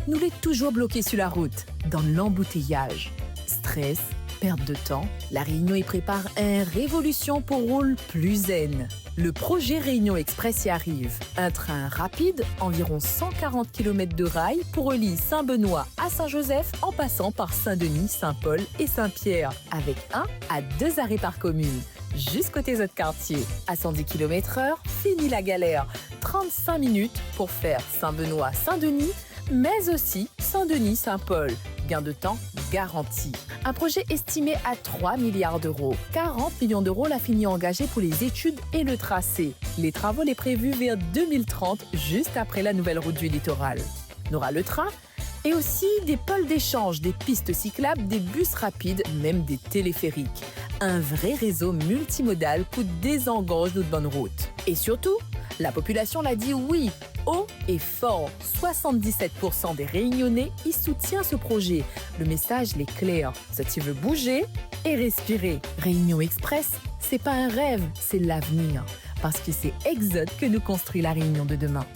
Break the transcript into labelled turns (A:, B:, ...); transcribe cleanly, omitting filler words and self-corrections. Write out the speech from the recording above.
A: nous l'est toujours bloqué sur la route, dans l'embouteillage. Stress, perte de temps, la Réunion y prépare une révolution pour rôle plus zen. Le projet Réunion Express y arrive. Un train rapide, environ 140 km de rail pour relier Saint-Benoît à Saint-Joseph en passant par Saint-Denis, Saint-Paul et Saint-Pierre, avec 1 à 2 arrêts par commune. Juste côté autres quartiers. À 110 km/h, fini la galère. 35 minutes pour faire Saint-Benoît-Saint-Denis, mais aussi Saint-Denis-Saint-Paul. Gain de temps garanti. Un projet estimé à 3 milliards d'euros. 40 millions d'euros l'a fini engagé pour les études et le tracé. Les travaux les prévus vers 2030, juste après la nouvelle route du littoral. On aura le train et aussi des pôles d'échange, des pistes cyclables, des bus rapides, même des téléphériques. Un vrai réseau multimodal pour désengorger notre bonne route. Et surtout, la population l'a dit oui, haut et fort. 77% des Réunionnais y soutiennent ce projet. Le message est clair. Si tu veux bouger et respirer, Réunion Express, c'est pas un rêve, c'est l'avenir. Parce que c'est Exode que nous construit la Réunion de demain.